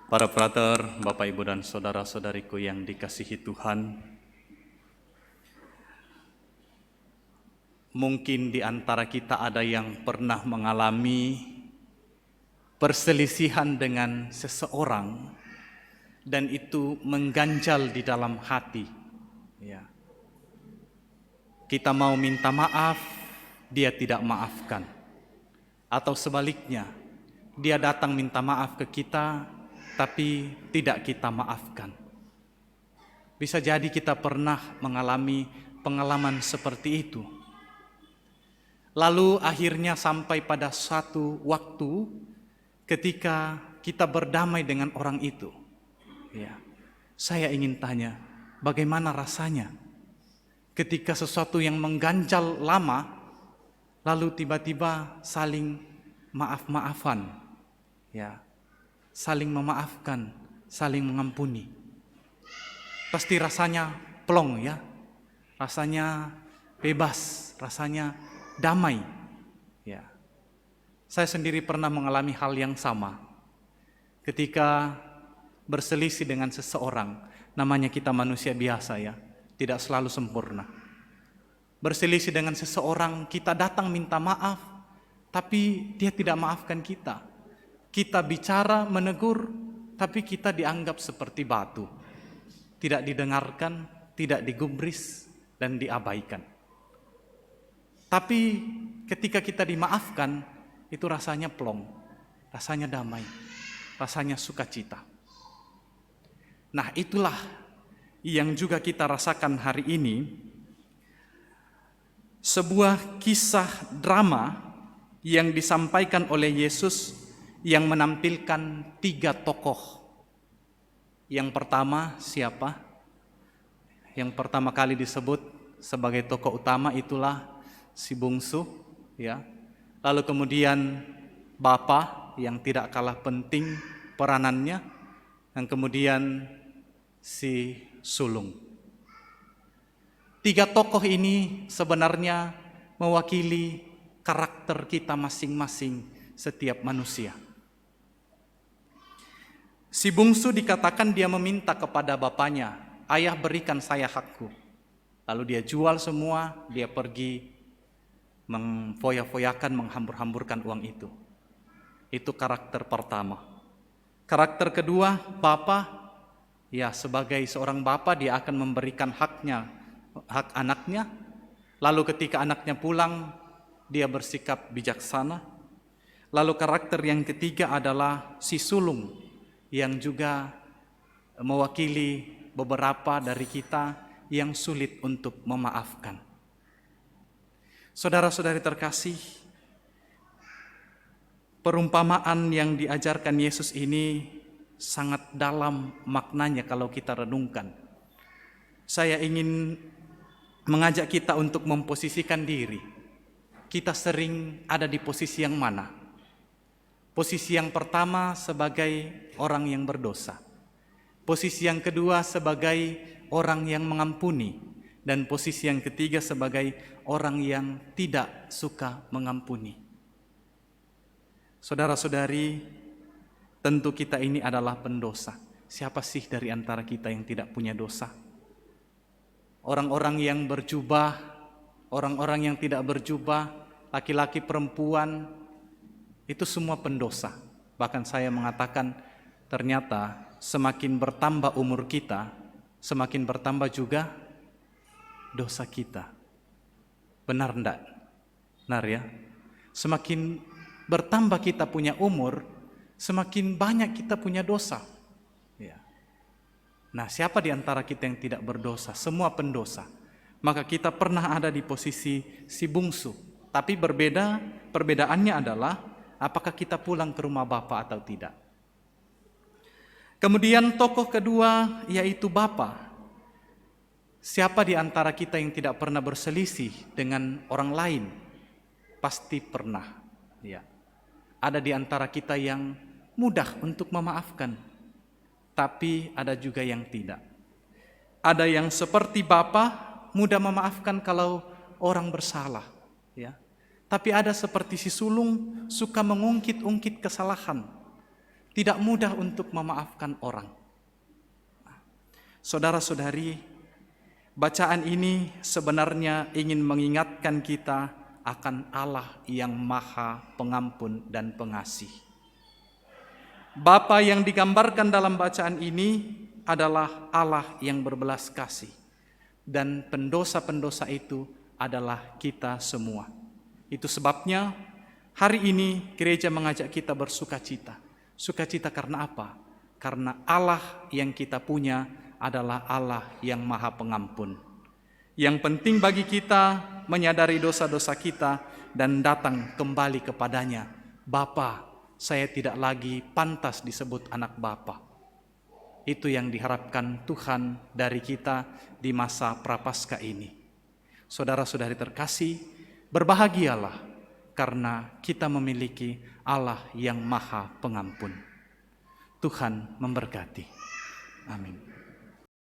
Para frater, Bapak, Ibu, dan saudara-saudariku yang dikasihi Tuhan, mungkin di antara kita ada yang pernah mengalami perselisihan dengan seseorang dan itu mengganjal di dalam hati. Ya. Kita mau minta maaf, dia tidak maafkan. Atau sebaliknya, dia datang minta maaf ke kita, tapi tidak kita maafkan. Bisa jadi kita pernah mengalami pengalaman seperti itu. Lalu akhirnya sampai pada suatu waktu ketika kita berdamai dengan orang itu. Ya, saya ingin tanya, bagaimana rasanya ketika sesuatu yang mengganjal lama, lalu tiba-tiba saling maaf-maafan, ya, saling memaafkan, saling mengampuni. Pasti rasanya plong, ya, rasanya bebas, rasanya damai. Ya, saya sendiri pernah mengalami hal yang sama ketika berselisih dengan seseorang. Namanya kita manusia biasa, ya, tidak selalu sempurna. Berselisih dengan seseorang, kita datang minta maaf, tapi dia tidak maafkan kita. Kita bicara, menegur, tapi kita dianggap seperti batu. Tidak didengarkan, tidak digubris, dan diabaikan. Tapi ketika kita dimaafkan, itu rasanya plong, rasanya damai, rasanya sukacita. Nah, itulah yang juga kita rasakan hari ini. Sebuah kisah drama yang disampaikan oleh Yesus yang menampilkan 3 tokoh. Yang pertama siapa? Yang pertama kali disebut sebagai tokoh utama itulah si bungsu, ya. Lalu kemudian Bapa yang tidak kalah penting peranannya, dan kemudian si sulung. 3 tokoh ini sebenarnya mewakili karakter kita masing-masing setiap manusia. Si bungsu dikatakan dia meminta kepada bapaknya, "Ayah, berikan saya hakku." Lalu dia jual semua, dia pergi memfoya-foyakan, menghambur-hamburkan uang itu. Itu karakter pertama. Karakter kedua, bapa. Ya, sebagai seorang bapa dia akan memberikan hak anaknya. Lalu ketika anaknya pulang, dia bersikap bijaksana. Lalu karakter yang ketiga adalah si sulung, yang juga mewakili beberapa dari kita yang sulit untuk memaafkan. Saudara-saudari terkasih, perumpamaan yang diajarkan Yesus ini sangat dalam maknanya kalau kita renungkan. Saya ingin mengajak kita untuk memposisikan diri. Kita sering ada di posisi yang mana? Posisi yang pertama sebagai orang yang berdosa. Posisi yang kedua sebagai orang yang mengampuni. Dan posisi yang ketiga sebagai orang yang tidak suka mengampuni. Saudara-saudari, tentu kita ini adalah pendosa. Siapa sih dari antara kita yang tidak punya dosa? Orang-orang yang berjubah, orang-orang yang tidak berjubah, laki-laki, perempuan, itu semua pendosa. Bahkan saya mengatakan ternyata semakin bertambah umur kita, semakin bertambah juga dosa kita. Benar enggak? Benar, ya? Semakin bertambah kita punya umur, semakin banyak kita punya dosa. Ya. Nah, siapa di antara kita yang tidak berdosa? Semua pendosa. Maka kita pernah ada di posisi si bungsu. Tapi perbedaannya adalah apakah kita pulang ke rumah Bapa atau tidak. Kemudian tokoh kedua yaitu Bapa. Siapa di antara kita yang tidak pernah berselisih dengan orang lain? Pasti pernah. Ya. Ada di antara kita yang mudah untuk memaafkan, tapi ada juga yang tidak. Ada yang seperti Bapa, mudah memaafkan kalau orang bersalah, ya. Tapi ada seperti si sulung, suka mengungkit-ungkit kesalahan. tidak mudah untuk memaafkan orang. Saudara-saudari, bacaan ini sebenarnya ingin mengingatkan kita akan Allah yang Maha Pengampun dan Pengasih. Bapa yang digambarkan dalam bacaan ini adalah Allah yang berbelas kasih, dan pendosa-pendosa itu adalah kita semua. Itu sebabnya hari ini gereja mengajak kita bersukacita. Sukacita karena apa? Karena Allah yang kita punya adalah Allah yang Maha Pengampun. Yang penting bagi kita menyadari dosa-dosa kita dan datang kembali kepadanya. Bapa, saya tidak lagi pantas disebut anak Bapa. Itu yang diharapkan Tuhan dari kita di masa Prapaskah ini. Saudara-saudari terkasih, berbahagialah karena kita memiliki Allah yang Maha Pengampun. Tuhan memberkati.